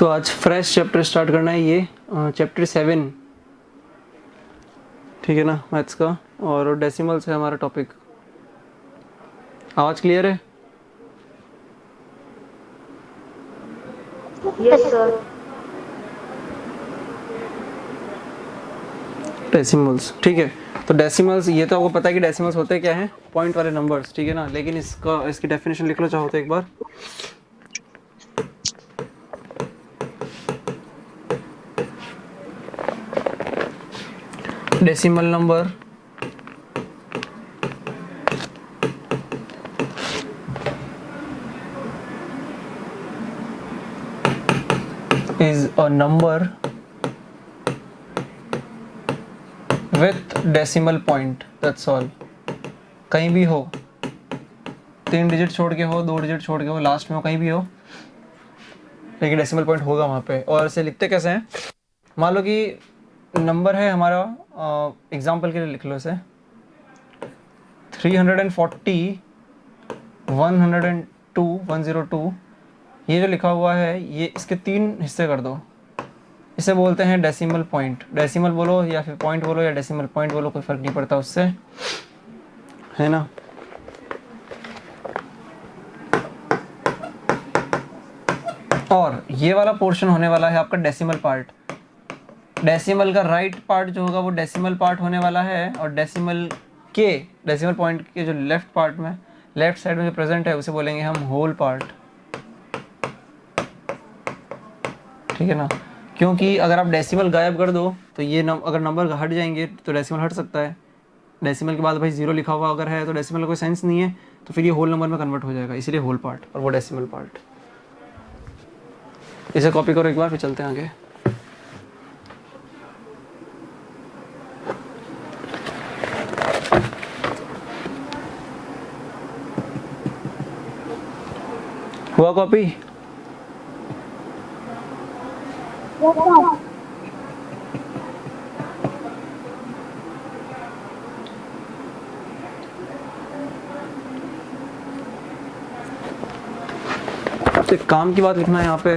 तो आज fresh chapter start करना है, ये चैप्टर 7, ठीक है ना, मैथ्स का। और डेसिमल्स है हमारा टॉपिक। आवाज़ क्लियर है? Yes sir. डेसिमल्स, ठीक है। तो डेसिमल्स, ये तो आपको पता है कि डेसिमल्स होते क्या हैं, पॉइंट वाले नंबर्स, ठीक है ना। लेकिन इसकी डेफिनेशन लिख लो चाहो तो एक बार। Decimal number is a number with decimal point, that's all। कहीं भी हो, 3 डिजिट छोड़ के हो, 2 डिजिट छोड़ के हो, लास्ट में हो, कहीं भी हो, लेकिन डेसिमल पॉइंट होगा वहाँ पे। और इसे लिखते कैसे हैं, मान लो कि नंबर है हमारा, एग्जाम्पल के लिए लिख लो इसे 340 102 102। ये जो लिखा हुआ है, ये इसके 3 हिस्से कर दो, इसे बोलते हैं डेसिमल पॉइंट। डेसिमल बोलो या फिर पॉइंट बोलो या डेसिमल पॉइंट बोलो, कोई फ़र्क नहीं पड़ता उससे, है ना। और ये वाला पोर्शन होने वाला है आपका डेसिमल पार्ट। डेसिमल का राइट पार्ट जो होगा वो डेसिमल पार्ट होने वाला है, और डेसिमल पॉइंट के जो लेफ्ट पार्ट में, लेफ्ट साइड में जो प्रेजेंट है, उसे बोलेंगे हम होल पार्ट, ठीक है ना। क्योंकि अगर आप डेसिमल गायब कर दो तो ये अगर नंबर हट जाएंगे तो डेसिमल हट सकता है। डेसिमल के बाद भाई 0 लिखा हुआ अगर है तो डेसिमल का कोई सेंस नहीं है, तो फिर ये होल नंबर में कन्वर्ट हो जाएगा, इसीलिए होल पार्ट और वो डेसिमल पार्ट। इसे कॉपी करो एक बार, फिर चलते हैं आगे। हुआ कॉपी? तो एक काम की बात लिखना है यहाँ पे,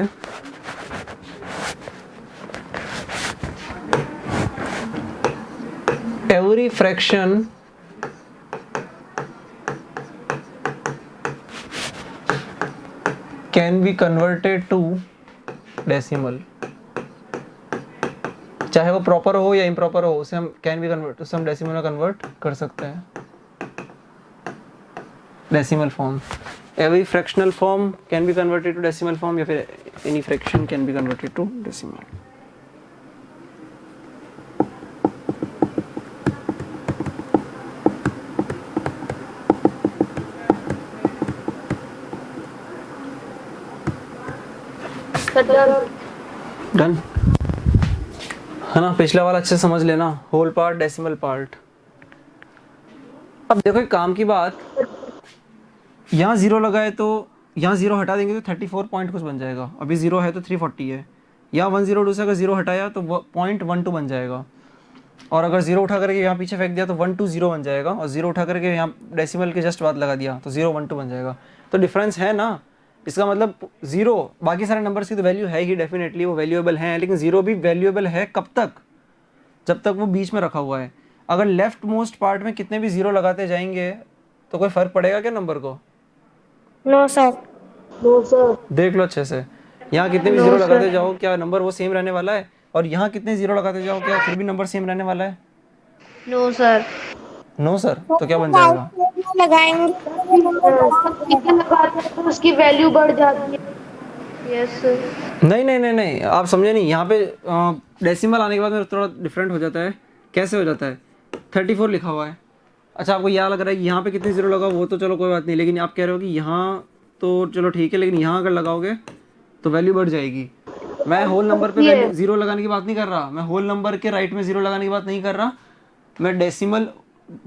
every fraction can be converted to decimal. चाहे वो प्रॉपर हो या इम्प्रॉपर हो, उसे हम कैन बी कन्वर्ट, उसे हम डेसिमल में कन्वर्ट कर सकते हैं, decimal form. Every fractional form can be converted to decimal form, या फिर any fraction can be converted to decimal. Done है ना। पिछला वाला अच्छे से समझ लेना, होल पार्ट, डेसिमल पार्ट। अब देखो एक काम की बात, यहाँ 0 लगाए तो यहाँ 0 हटा देंगे तो 34 पॉइंट कुछ बन जाएगा। अभी 0 है तो 340 है। यहाँ 102 से अगर 0 हटाया तो 0.12 बन जाएगा, और अगर 0 उठा करके यहाँ पीछे फेंक दिया तो 120 बन जाएगा, और 0 उठा करके यहाँ डेसिमल के जस्ट बाद लगा दिया तो 012 बन जाएगा। तो डिफरेंस है ना, इसका मतलब 0, बाकी सारे नंबर्स की तो वैल्यू है ही, डेफिनेटली वो वैल्यूएबल हैं, लेकिन 0 भी वैल्यूएबल है कब तक, जब तक वो बीच में रखा हुआ है। अगर लेफ्ट मोस्ट पार्ट में कितने भी 0 लगाते जाएंगे तो कोई फर्क पड़ेगा क्या नंबर को? No sir. No sir. देख लो अच्छे से, यहाँ कितने भी 0 लगाते जाओ क्या नंबर वो सेम रहने वाला है, और यहाँ कितने 0 लगाते जाओ क्या फिर भी नंबर सेम रहने वाला है? No sir. नो सर, तो क्या बन जाएगा? लगाएंगे तो उसकी वैल्यू बढ़ जाती है। Yes sir. नहीं नहीं नहीं नहीं, आप समझे नहीं। यहाँ पे डेसिमल आने के बाद में थोड़ा डिफरेंट हो जाता है। कैसे हो जाता है? 34 लिखा हुआ है। अच्छा, आपको यह लग रहा है कि यहाँ पे कितने 0 लगा, वो तो चलो कोई बात नहीं, लेकिन आप कह रहे हो कि यहाँ तो चलो ठीक है, लेकिन यहाँ अगर लगाओगे तो वैल्यू बढ़ जाएगी। मैं होल नंबर पे वैल्यू 0 लगाने की बात नहीं कर रहा, मैं होल नंबर के राइट में 0 लगाने की बात नहीं कर रहा, मैं डेसिमल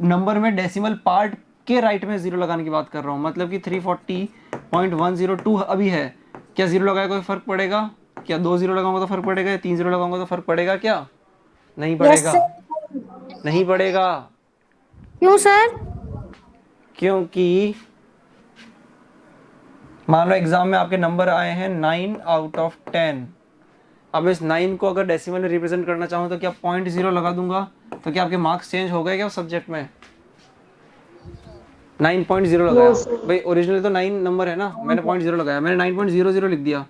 नंबर में डेसिमल पार्ट के राइट में 0 लगाने की बात कर रहा हूँ। मतलब कि 340.102 अभी है, क्या 0 लगाए कोई फर्क पड़ेगा? क्या 2 0 लगाऊंगा तो फर्क पड़ेगा, या 3 0 लगाऊंगा तो फर्क पड़ेगा? क्या नहीं पड़ेगा? नहीं पड़ेगा। क्यों सर? क्योंकि मान लो एग्जाम में आपके नंबर आए हैं 9 आउट ऑफ 10, अब इस 9 को अगर डेसिमल में रिप्रेजेंट करना चाहूँ तो क्या 0.0 लगा दूंगा तो क्या आपके मार्क्स चेंज हो गए क्या उस सब्जेक्ट में? 9.0 लगाया नो सर। भाई, ओरिजिनली तो 9 नंबर है ना, मैंने 0.0 लगाया, मैंने 9.00 लिख दिया,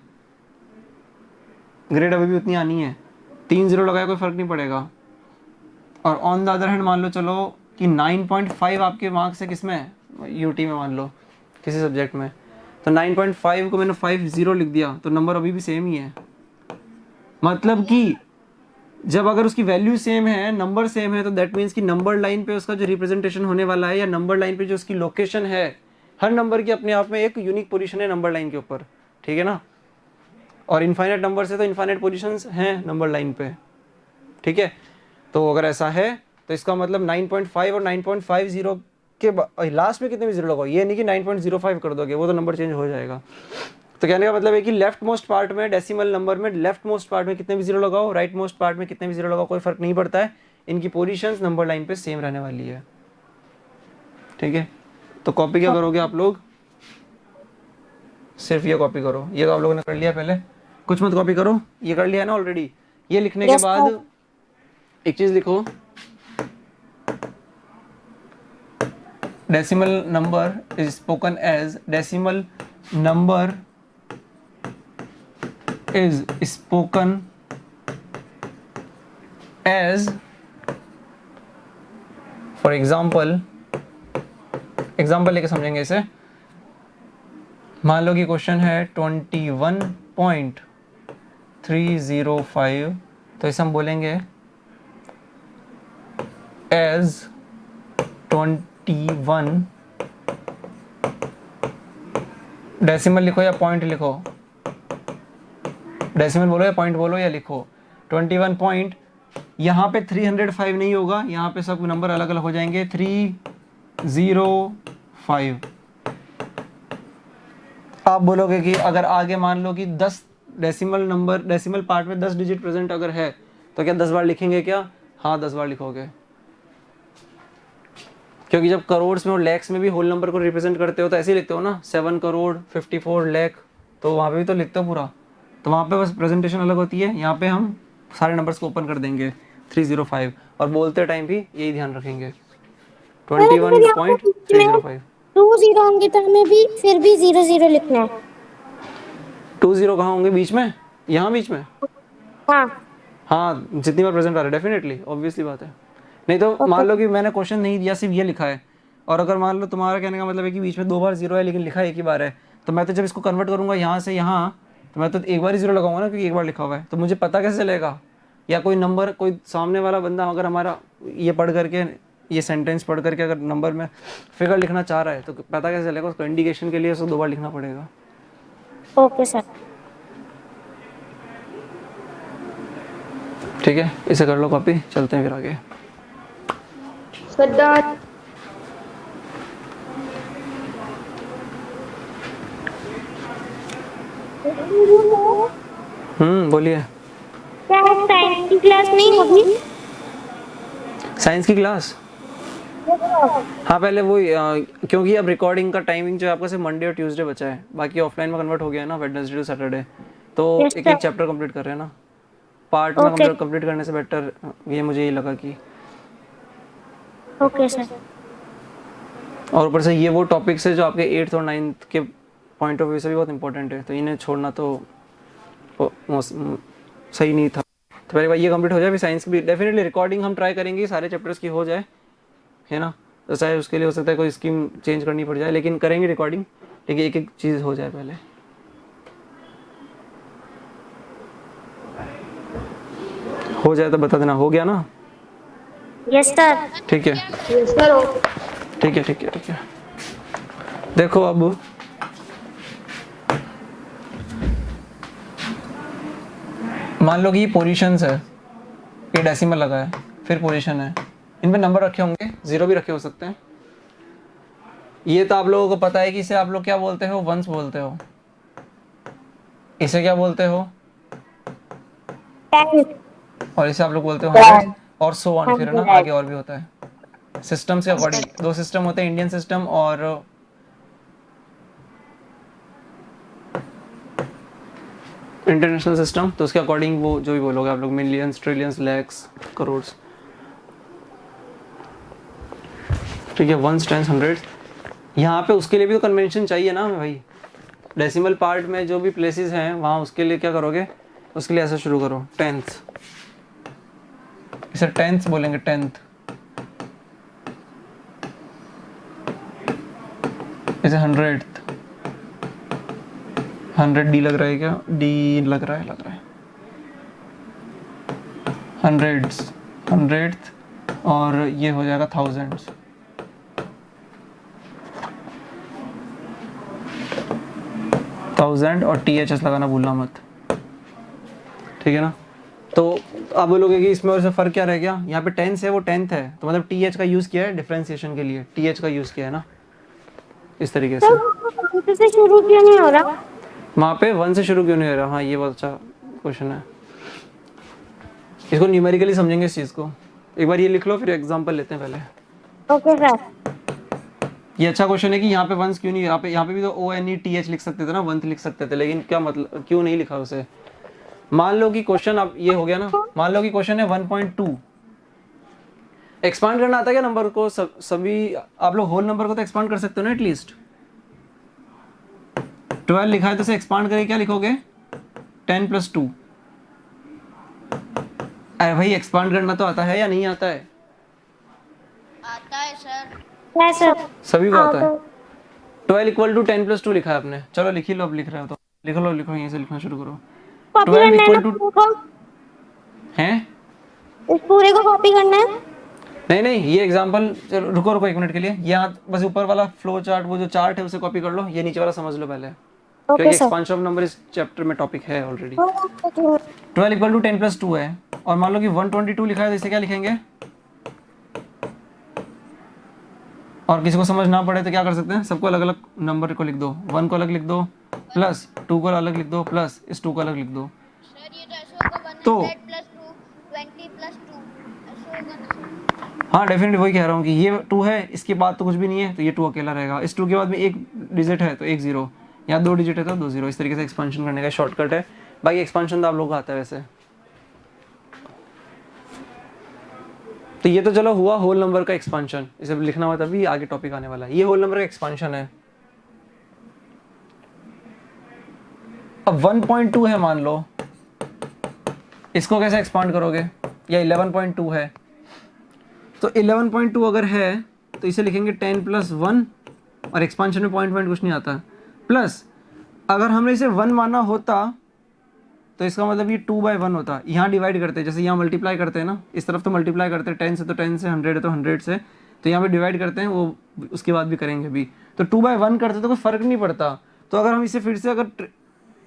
ग्रेड अभी भी उतनी आनी है। 3 0 लगाया कोई फर्क नहीं पड़ेगा। और ऑन द अदर हैंड मान लो चलो कि 9.5 आपके मार्क्स है किसमें, यूटी में मान लो किसी सब्जेक्ट में, तो 9.5 को मैंने 50 लिख दिया तो नंबर अभी भी सेम ही है। मतलब कि जब अगर उसकी वैल्यू सेम है, नंबर सेम है, तो दैट मीन्स कि नंबर लाइन पे उसका जो रिप्रेजेंटेशन होने वाला है या नंबर लाइन पे जो उसकी लोकेशन है, हर नंबर की अपने आप में एक यूनिक पोजीशन है नंबर लाइन के ऊपर, ठीक है ना। और इनफाइनाइट नंबर से तो इनफाइनाइट पोजीशंस हैं नंबर लाइन पे, ठीक है। तो अगर ऐसा है तो इसका मतलब 9.5 और 9.50 के लास्ट में कितने भी जीरो लगाओ, ये नहीं कि 9.05 कर दोगे, वो तो नंबर चेंज हो जाएगा। तो कहने का मतलब है कि लेफ्ट मोस्ट पार्ट में डेसिमल नंबर में लेफ्ट मोस्ट पार्ट में कितने भी जीरो लगाओ, राइट मोस्ट पार्ट में कितने भी जीरो लगाओ, कोई फर्क नहीं पड़ता है, इनकी पोजीशंस नंबर लाइन पे सेम रहने वाली है, ठीक है। तो कॉपी क्या करोगे आप लोग, सिर्फ ये कॉपी करो, ये तो आप लोगों ने कर लिया पहले, कुछ मत कॉपी करो, ये कर लिया है ना ऑलरेडी। ये लिखने के यस बाद सर। एक चीज लिखो, decimal number is spoken as decimal number is spoken as, for example लेके समझेंगे इसे। मान लो कि क्वेश्चन है 21.305, तो इसे हम बोलेंगे एज 21 डेसिमल लिखो या पॉइंट लिखो, डेसिमल बोलो या पॉइंट बोलो या लिखो 21 पॉइंट, यहाँ पे 305 नहीं होगा, यहाँ पे सब नंबर अलग अलग हो जाएंगे, 305। आप बोलोगे कि अगर आगे मान लो कि 10 डेसिमल नंबर, डेसिमल पार्ट में 10 डिजिट प्रेजेंट अगर है तो क्या 10 बार लिखेंगे क्या? हाँ 10 बार लिखोगे, क्योंकि जब करोड़ में और लैक्स में भी होल नंबर को रिप्रेजेंट करते हो तो ऐसे ही लिखते हो ना, 7 करोड़ 54 लाख, तो वहाँ पे भी तो लिखते हो पूरा, तो वहाँ पे बस प्रेजेंटेशन अलग होती है, यहाँ पे हम सारे नंबर्स को ओपन कर देंगे 305, और बोलते टाइम भी यही ध्यान रखेंगे सर अगर यहाँ पे बीच में 21.305। 2 0 होंगे तो हमें भी फिर भी 0 0 लिखना है। 20 कहाँ होंगे बीच में, यहाँ बीच में, हाँ हाँ जितनी बार प्रेजेंट आ रहा है डेफिनेटली, ऑब्वियसली बात है। नहीं तो ओके मान लो कि मैंने क्वेश्चन नहीं दिया, सिर्फ ये लिखा है, और अगर मान लो तुम्हारा कहने का मतलब है कि बीच में 2 बार जीरो है लेकिन लिखा एक ही बार है, तो मैं तो जब इसको कन्वर्ट करूंगा यहाँ से यहाँ, तो मैं तो एक बार ही जीरो लगाऊंगा ना, क्योंकि एक बार लिखा हुआ है, तो मुझे पता कैसे चलेगा, या कोई नंबर, कोई सामने वाला बंदा अगर हमारा ये पढ़ करके, ये सेंटेंस पढ़ करके अगर नंबर में फिगर लिखना चाह रहा है तो पता कैसे चलेगा, उसको इंडिकेशन के लिए उसको 2 बार लिखना पड़ेगा। Okay sir. ठीक है, इसे कर लो कॉपी, चलते हैं फिर आगे। सर बोलिए। क्या साइंस की क्लास नहीं होगी? साइंस की क्लास, हाँ पहले वो क्योंकि अब रिकॉर्डिंग का टाइमिंग जो है आपका सिर्फ मंडे और ट्यूसडे बचा है, बाकी ऑफलाइन में कन्वर्ट हो गया है ना, वेडनेसडे टू सैटरडे, तो Yes, एक एक sir. चैप्टर कंप्लीट कर रहे हैं ना, पार्ट में Okay. कंप्लीट करने से बेटर ये मुझे ये लगा कि, ओके सर। और ऊपर से ये वो टॉपिक्स है जो आपके 8th और 9th के पॉइंट ऑफ व्यू से भी बहुत इंपॉर्टेंट है, तो इन्हें छोड़ना तो सही नहीं था। तो पहले बार ये कंप्लीट हो जाए, फिर साइंस की भी डेफिनेटली रिकॉर्डिंग हम ट्राई करेंगे सारे चैप्टर्स की हो जाए, है ना, तो चाहे उसके लिए हो सकता है कोई स्कीम चेंज करनी पड़ जाए, लेकिन करेंगे रिकॉर्डिंग, लेकिन एक एक चीज़ हो जाए पहले। हो जाए तो बता देना, हो गया ना? Yes sir. ठीक है यस सर। ठीक है ठीक है ठीक है। देखो अब मान लो कि ये पोजीशंस है, ये डेसिमल लगा है, फिर पोजीशन है, इन पे नंबर रखे होंगे, जीरो भी रखे हो सकते हैं। ये तो आप लोगों को पता है कि इसे आप लोग क्या बोलते हो, वंस बोलते हो, इसे क्या बोलते हो, 10 और इसे आप लोग बोलते हो 100, और सो ऑन, फिर है ना आगे और भी होता है। सिस्टम से अकॉर्डिंग 2 सिस्टम होते हैं, इंडियन सिस्टम और इंटरनेशनल सिस्टम, तो उसके अकॉर्डिंग वो जो भी बोलोगे आप लोग, मिलियंस, ट्रिलियंस, लैक्स, करोड़। ठीक है, वंस, टेंस, हंड्रेड्स। यहाँ पे उसके लिए भी तो कन्वेंशन चाहिए ना भाई। डेसिमल पार्ट में जो भी प्लेसेस हैं वहाँ उसके लिए क्या करोगे, उसके लिए ऐसा शुरू करो, टेंथ, इसे टेंथ बोलेंगे, टेंथ। इसे हंड्रेड, 100 डी लग रहा है क्या, डी लग रहा है हंड्रेड्स, हंड्रेड, और ये हो जाएगा थाउजेंड्स। थाउजेंड और THS लगाना भूलना मत, ठीक है ना। तो आप बोलोगे कि इसमें और से फ़र्क क्या रह गया, यहाँ पे टेंस है वो टेंथ है, तो मतलब TH का यूज़ किया है डिफ्रेंसिएशन के लिए, TH का यूज़ किया है ना, इस तरीके से। सर से शुरू क्यों नहीं हो रहा? वहाँ पे 1 से शुरू क्यों नहीं हो रहा, हाँ ये बहुत अच्छा क्वेश्चन है। इसको न्यूमेरिकली समझेंगे इस चीज़ को, एक बार ये लिख लो फिर एग्जांपल लेते हैं पहले। Okay sir. ये अच्छा क्वेश्चन है कि यहाँ पे वंस क्यों नहीं, यहाँ पे भी तो ONE TH लिख सकते थे ना, वंथ लिख सकते थे, लेकिन क्या मतलब क्यों नहीं लिखा उसे। मान लो कि क्वेश्चन अब ये हो गया ना, मान लो कि क्वेश्चन है 1.2, एक्सपांड करना आता है क्या नंबर को, सभी आप लोग होल नंबर को तो एक्सपांड कर सकते हो ना एटलीस्ट। 12 लिखा है तो इसे एक्सपांड करके क्या लिखोगे, 10 + 2। अरे भाई एक्सपांड करना तो आता है या नहीं आता है? आता है सर। है सर। सभी को आता है। 12 = 10 + 2 लिखा है आपने, चलो लिख ही लो, अब लिख रहे हो तो लिख लो, लिखो यहीं से लिखना शुरू करो। कॉपी 12 करना है = ना? हैं, इस पूरे को कॉपी करना है? नहीं नहीं, ये एग्जांपल, चलो रुको 1 मिनट के लिए, यहाँ बस ऊपर वाला फ्लो चार्ट, वो जो चार्ट है उसे कॉपी कर लो, ये नीचे वाला समझ लो पहले, क्योंकि okay sir. Expansion of number इस चैप्टर में टॉपिक है ऑलरेडी। 12 = 10 + 2 है, और मान लो कि 122 लिखा है तो इसे क्या लिखेंगे, और किसी को समझ ना पड़े तो क्या कर सकते हैं, सबको अलग अलग नंबर को लिख दो, 1 को अलग लिख दो, प्लस 2 को अलग लिख दो, प्लस इस 2 को अलग लिख दो। सर ये तो ऐसे होगा, 100 तो + 2 20 + 2 ऐसे होगा ना सर। हाँ डेफिनेटली वही कह रहा हूँ कि ये 2 है, इसके बाद तो कुछ भी नहीं है, तो ये 2 अकेला रहेगा, इस 2 के बाद में एक डिजिट है तो 1 0, या 2 डिजिट है तो 2 0। इस तरीके से एक्सपेंशन करने का शॉर्टकट है। बाकी एक्सपेंशन तो आप लोगों को आता है वैसे। तो ये तो चलो हुआ होल नंबर का एक्सपेंशन, इसे लिखना हुआ तभी आगे टॉपिक आने वाला है, ये होल नंबर का एक्सपेंशन है। अब 1.2 है मान लो, इसको कैसे एक्सपांड करोगे, या 11.2 है, तो 11.2 अगर है तो इसे लिखेंगे 10 + 1, और एक्सपांशन में पॉइंट कुछ नहीं आता, प्लस अगर हमने इसे 1 माना होता तो इसका मतलब ये 2/1 होता। यहाँ डिवाइड करते हैं, जैसे यहाँ मल्टीप्लाई करते हैं ना, इस तरफ तो मल्टीप्लाई करते हैं 10 से तो 10 से, 100 है तो 100 से, तो यहाँ पे डिवाइड करते हैं, वो उसके बाद भी करेंगे भी, तो 2/1 करते तो कोई फ़र्क नहीं पड़ता। तो अगर हम इसे फिर से अगर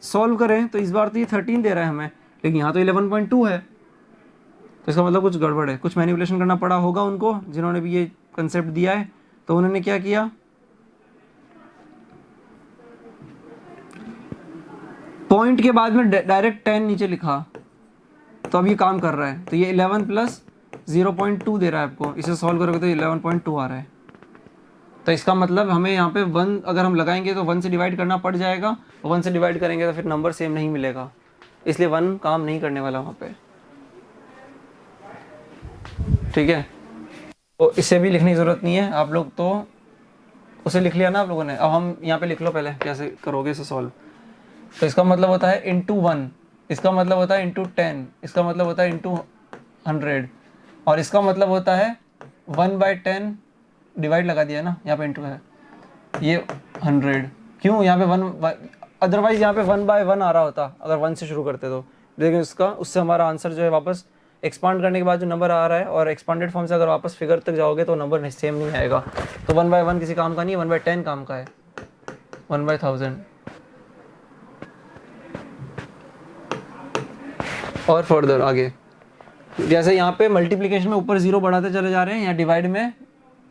सॉल्व करें तो इस बार तो ये 13 दे रहा है हमें, लेकिन यहाँ तो 11.2 है, तो इसका मतलब कुछ गड़बड़ है, कुछ मैनिपुलेशन करना पड़ा होगा उनको जिन्होंने भी ये कंसेप्ट दिया है। तो उन्होंने क्या किया, पॉइंट के बाद में डायरेक्ट 10 नीचे लिखा, तो अब ये काम कर रहा है। तो ये 11 + 0.2 दे रहा है आपको, इसे सॉल्व करोगे तो 11.2 आ रहा है। तो इसका मतलब हमें यहाँ पे 1 अगर हम लगाएंगे तो 1 से डिवाइड करना पड़ जाएगा, 1 से डिवाइड करेंगे तो फिर नंबर सेम नहीं मिलेगा, इसलिए 1 काम नहीं करने वाला वहाँ पे, ठीक है। तो इसे भी लिखने की ज़रूरत नहीं है, आप लोग तो उसे लिख लिया ना आप लोगों ने। अब हम यहाँ पे लिख लो पहले कैसे करोगे इसे सॉल्व। तो इसका मतलब होता है इंटू 1, इसका मतलब होता है इंटू 10, इसका मतलब होता है इंटू 100, और इसका मतलब होता है 1/10 डिवाइड लगा दिया ना, यहाँ पे इंटू है, ये 100। क्यों यहाँ पे 1, अदरवाइज यहाँ पे 1/1 आ रहा होता अगर 1 से शुरू करते तो, लेकिन उससे हमारा आंसर जो है वापस एक्सपांड करने के बाद जो नंबर आ रहा है, और एक्सपांडेड फॉर्म से अगर वापस फिगर तक जाओगे तो नंबर सेम नहीं आएगा। तो 1/1 किसी काम का नहीं है, 1/10 काम का है, 1/1000। और फर्दर आगे जैसे यहाँ पे मल्टीप्लिकेशन में ऊपर 0 बढ़ाते चले जा रहे हैं, या डिवाइड में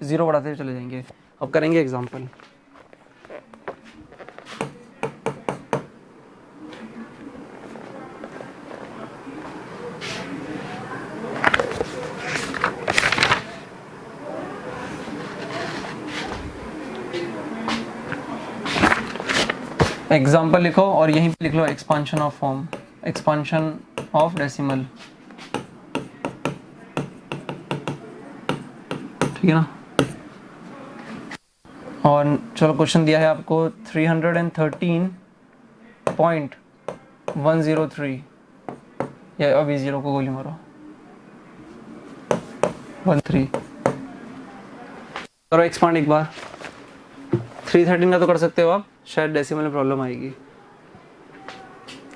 0 बढ़ाते चले जाएंगे। अब करेंगे एग्जांपल। एग्जाम्पल लिखो और यहीं पे लिख लो expansion of form. Expansion of decimal, ठीक है ना। और चलो क्वेश्चन दिया है आपको 313.103, या अभी 0 को गोली मारो, 13 करो एक्सपांड एक बार। 313 का तो कर सकते हो आप, शायद डेसिमल में प्रॉब्लम आएगी।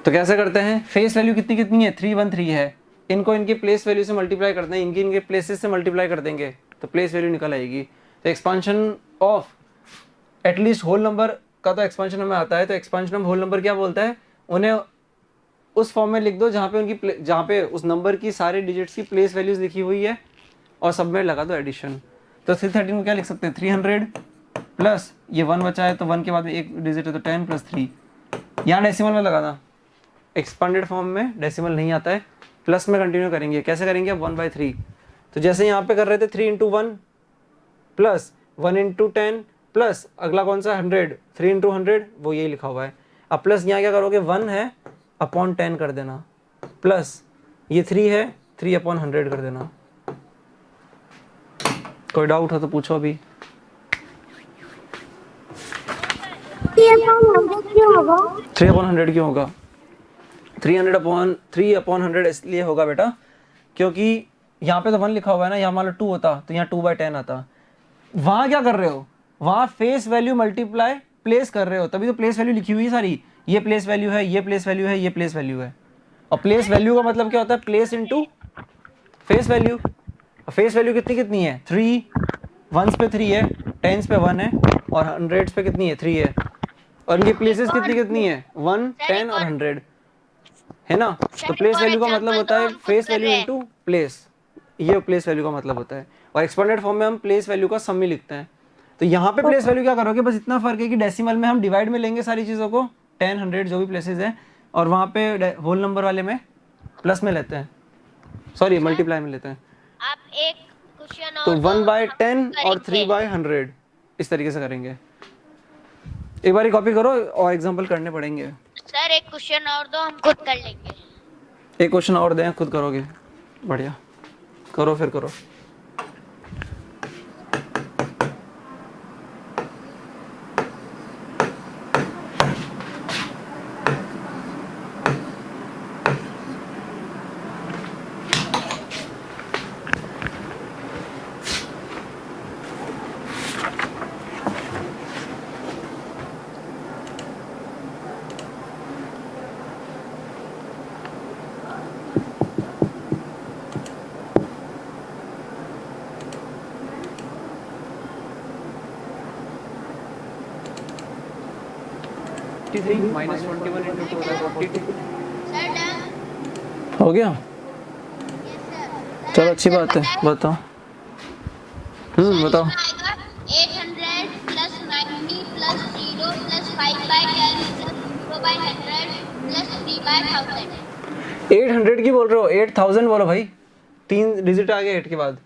तो कैसे करते हैं, फेस वैल्यू कितनी कितनी है, 313 है, इनको इनके प्लेस वैल्यू से मल्टीप्लाई करते हैं, इनके प्लेसेस से मल्टीप्लाई कर देंगे तो प्लेस वैल्यू निकल आएगी। तो expansion of at least whole number का तो एक्सपांशन हमें आता है, तो एक्सपांशन ऑफ होल नंबर क्या बोलता है, उन्हें उस फॉर्म में लिख दो जहाँ पे उस नंबर की सारे डिजिट्स की प्लेस वैल्यूज लिखी हुई है और सब में लगा दो एडिशन। तो 313 को क्या लिख सकते हैं, 300 प्लस ये 1 बचा है तो 1 के बाद में एक डिजिट है तो 10 प्लस 3, यहाँ डेसिमल में लगाना, एक्सपांडेड फॉर्म में डेसिमल नहीं आता है, प्लस में कंटिन्यू करेंगे। कैसे करेंगे, 1/3। तो जैसे यहाँ पे कर रहे थे 3 इंटू 1 प्लस 1 इंटू 10 प्लस अगला कौन सा 100, 3 इंटू 100 वो यही लिखा हुआ है। अब प्लस यहाँ क्या करोगे, 1 है अपॉन 10 कर देना, प्लस ये 3 है 3/100 कर देना। कोई डाउट हो तो पूछो अभी। 3/100 क्यों होगा? 3/100 क्यों होगा, 3/100 इसलिए होगा बेटा क्योंकि यहाँ पे तो 1 लिखा हुआ है ना, यहाँ मान लो 2 होता तो यहाँ 2/10 आता। वहाँ क्या कर रहे हो, वहाँ फेस वैल्यू मल्टीप्लाई प्लेस कर रहे हो, तभी तो प्लेस वैल्यू लिखी हुई है सारी, ये प्लेस वैल्यू है, ये प्लेस वैल्यू है, ये प्लेस वैल्यू है। और प्लेस वैल्यू का मतलब क्या होता है, place into face value. Face value कितनी कितनी है, 3, 1s पे 3 है, 10s पे 1 है और 100s पे कितनी है, 3 है। और इनकी प्लेसेस कितनी कितनी है, 1, 10 और 100 है ना। तो प्लेस वैल्यू का मतलब होता है फेस वैल्यू इनटू प्लेस, ये प्लेस वैल्यू का मतलब होता है। और एक्सपेंडेड फॉर्म में हम प्लेस वैल्यू का सम ही लिखते हैं। तो यहाँ पे प्लेस वैल्यू क्या करोगे, बस इतना फर्क है कि डेसिमल में हम डिवाइड में लेंगे सारी चीज़ों को, 10, 100 जो भी प्लेसेस है, और वहाँ पे होल नंबर वाले में प्लस में लेते हैं, सॉरी मल्टीप्लाई में लेते हैं। आप एक क्वेश्चन तो और 1/10 और 3/100 इस तरीके से करेंगे। एक बार कॉपी करो और एग्जांपल करने पड़ेंगे। सर एक क्वेश्चन और दो, हम खुद कर लेंगे। एक क्वेश्चन और दें, खुद करोगे, बढ़िया करो, फिर करो। हो गया, चलो अच्छी बात है, बताओ। बताओ। 800 plus 90 plus 0 plus 5/10 plus 0/100 plus 3/1000। 800 की बोल रहे हो, 8000 बोलो भाई, 3 डिजिट आ गए 8 के बाद।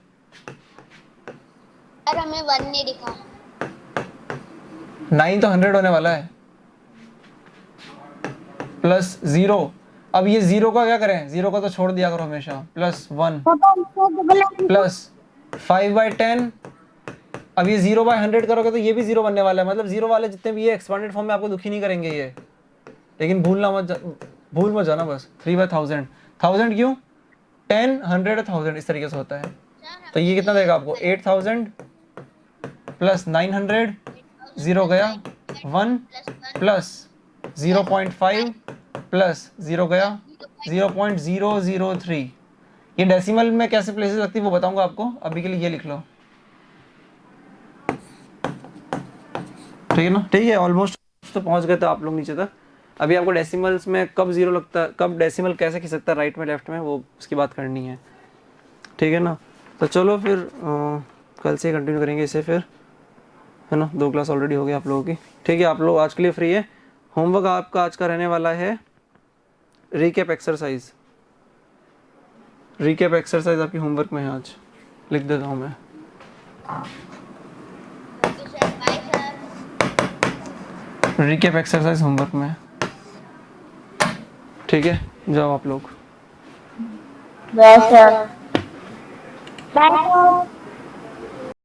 सर हमें 1 नहीं दिखा। 9 तो 100 होने वाला है, प्लस 0। अब ये 0 का क्या करें, 0 का तो छोड़ दिया करो हमेशा, प्लस 1 प्लस 5/10। अब ये 0/100 करोगे तो ये भी 0 बनने वाला है, मतलब 0 वाले जितने भी ये एक्सपांडेड फॉर्म में आपको दुखी नहीं करेंगे ये। लेकिन भूल मत जाना बस, 3/1000। 1000 क्यों, 10, 100, 1000 इस तरीके से होता है। तो ये कितना देगा आपको, 8000 प्लस 900, 0 गया, 1 प्लस 0.5 प्लस 0 गया, 0.003। ये डेसिमल में कैसे प्लेसेस लगती है वो बताऊंगा आपको, अभी के लिए ये लिख लो, ठीक है ना। ठीक है, ऑलमोस्ट तो पहुंच गए थे आप लोग नीचे तक। अभी आपको डेसिमल्स में कब 0 लगता है, कब डेसिमल कैसे खिसकता है राइट में लेफ्ट में, वो उसकी बात करनी है, ठीक है ना। तो चलो फिर कल से कंटिन्यू करेंगे इसे फिर, है ना। 2 क्लास ऑलरेडी हो गई आप लोगों की, ठीक है। आप लोग आज के लिए फ्री है। होमवर्क आपका आज का रहने वाला है रिकैप एक्सरसाइज। रिकैप एक्सरसाइज आपकी होमवर्क में है आज, लिख देता हूँ मैं। रिकैप एक्सरसाइज होमवर्क में, ठीक है, जाओ आप लोग। वैसे बाय।